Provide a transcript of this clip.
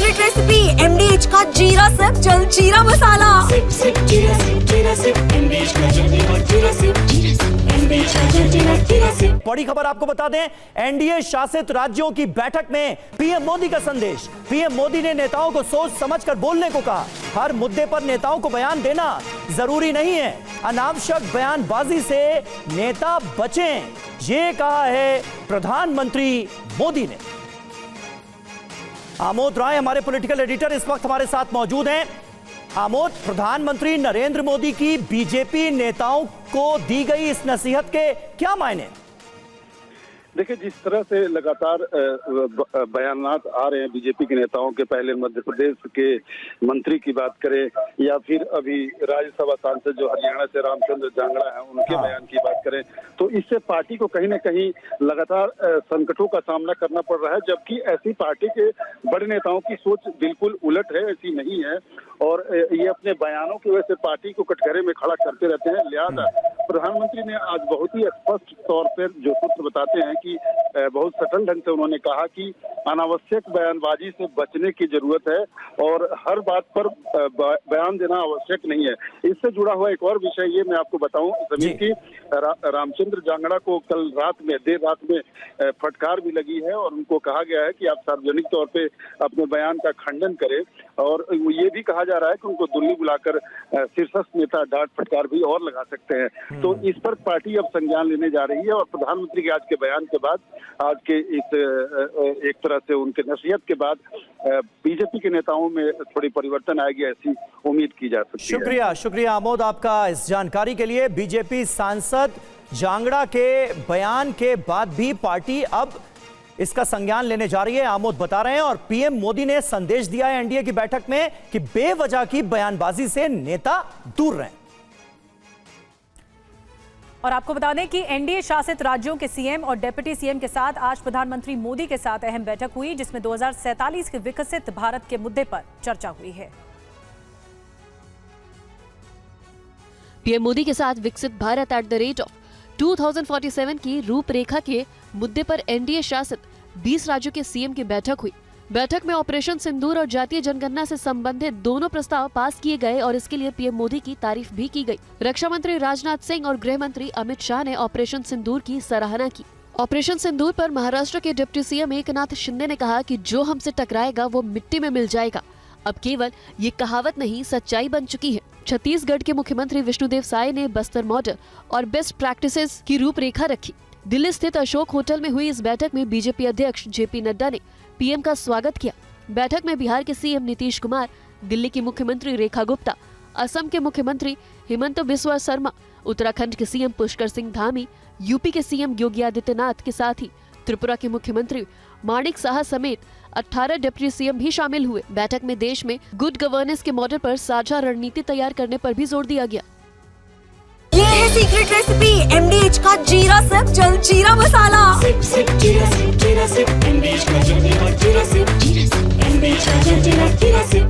Secret recipe MDH का जीरा SIP जल जीरा मसाला। सिप सिप जीरा सिप MDH का जल्दी और जीरा सिप MDH का जल्दी और जीरा सिप। बड़ी खबर आपको बता दें, एनडीए शासित राज्यों की बैठक में पीएम मोदी का संदेश। पीएम मोदी ने नेताओं को सोच समझकर बोलने को कहा। हर मुद्दे पर नेताओं को बयान देना जरूरी नहीं है, अनावश्यक बयानबाजी से नेता बचें, ये कहा है प्रधानमंत्री मोदी ने। आमोद राय हमारे पॉलिटिकल एडिटर इस वक्त हमारे साथ मौजूद हैं। आमोद, प्रधानमंत्री नरेंद्र मोदी की बीजेपी नेताओं को दी गई इस नसीहत के क्या मायने? देखिए, जिस तरह से लगातार बयानात आ रहे हैं बीजेपी के नेताओं के, पहले मध्य प्रदेश के मंत्री की बात करें या फिर अभी राज्यसभा सांसद जो हरियाणा से रामचंद्र जांगड़ा हैं उनके बयान की बात करें, तो इससे पार्टी को कहीं ना कहीं लगातार संकटों का सामना करना पड़ रहा है। जबकि ऐसी पार्टी के बड़े नेताओं की सोच बिल्कुल उलट है, ऐसी नहीं है, और ये अपने बयानों की वजह से पार्टी को कटघरे में खड़ा करते रहते हैं। लिहाजा प्रधानमंत्री ने आज बहुत ही स्पष्ट तौर पर जो सूत्र बताते हैं कि बहुत सटल ढंग से उन्होंने कहा कि अनावश्यक बयानबाजी से बचने की जरूरत है और हर बात पर बयान देना आवश्यक नहीं है। इससे जुड़ा हुआ एक और विषय ये मैं आपको बताऊं, जमीन की रामचंद्र जांगड़ा को कल देर रात में फटकार भी लगी है और उनको कहा गया है कि आप सार्वजनिक तौर पे अपने बयान का खंडन करें, और ये भी कहा जा रहा है कि उनको दिल्ली बुलाकर शीर्षस्थ नेता डांट फटकार भी और लगा सकते हैं। तो इस पर पार्टी अब संज्ञान लेने जा रही है और प्रधानमंत्री के आज के बयान के बाद, आज के इस एक तरह से उनके नसीहत के बाद बीजेपी के नेताओं में थोड़ी परिवर्तन आएगी, ऐसी उम्मीद की जा सकती है। शुक्रिया आमोद आपका इस जानकारी के लिए। बीजेपी सांसद जांगड़ा के बयान के बाद भी पार्टी अब इसका संज्ञान लेने जा रही है, आमोद बता रहे हैं। और पीएम मोदी ने संदेश दिया है एनडीए की बैठक में कि बेवजह की बयानबाजी से नेता दूर रहें। और आपको बता दें कि एनडीए शासित राज्यों के सीएम और डिप्टी सीएम के साथ आज प्रधानमंत्री मोदी के साथ अहम बैठक हुई, जिसमें 2047 के विकसित भारत के मुद्दे पर चर्चा हुई है। पीएम मोदी के साथ विकसित भारत @ 2047 की रूपरेखा के मुद्दे पर एनडीए शासित 20 राज्यों के सीएम की बैठक हुई। बैठक में ऑपरेशन सिंदूर और जातीय जनगणना से संबंधित दोनों प्रस्ताव पास किए गए और इसके लिए पीएम मोदी की तारीफ भी की गई। रक्षा मंत्री राजनाथ सिंह और गृह मंत्री अमित शाह ने ऑपरेशन सिंदूर की सराहना की। ऑपरेशन सिंदूर पर महाराष्ट्र के डिप्टी सीएम एकनाथ शिंदे ने कहा कि जो हमसे टकराएगा वो मिट्टी में मिल जाएगा। अब केवल ये कहावत नहीं, सच्चाई बन चुकी है। छत्तीसगढ़ के मुख्यमंत्री विष्णुदेव साय ने बस्तर मॉडल और बेस्ट प्रैक्टिसेस की रूपरेखा रखी। दिल्ली स्थित अशोक होटल में हुई इस बैठक में बीजेपी अध्यक्ष जेपी नड्डा ने पीएम का स्वागत किया। बैठक में बिहार के सीएम नीतीश कुमार, दिल्ली की मुख्यमंत्री रेखा गुप्ता, असम के मुख्यमंत्री हिमंत बिस्वा शर्मा, उत्तराखंड के सीएम पुष्कर सिंह धामी, यूपी के सीएम योगी आदित्यनाथ के साथ ही त्रिपुरा के मुख्यमंत्री माणिक साहा समेत 18 डिप्टी सीएम भी शामिल हुए। बैठक में देश में गुड गवर्नेंस के मॉडल पर साझा रणनीति तैयार करने पर भी जोर दिया गया। ये है सीक्रेट रेसिपी MDH का जीरा सिप जल जीरा मसाला। सिप सिप जीरा सिप MDH का जल्दी और जीरा सिप MDH का जल्दी और जीरा सिप।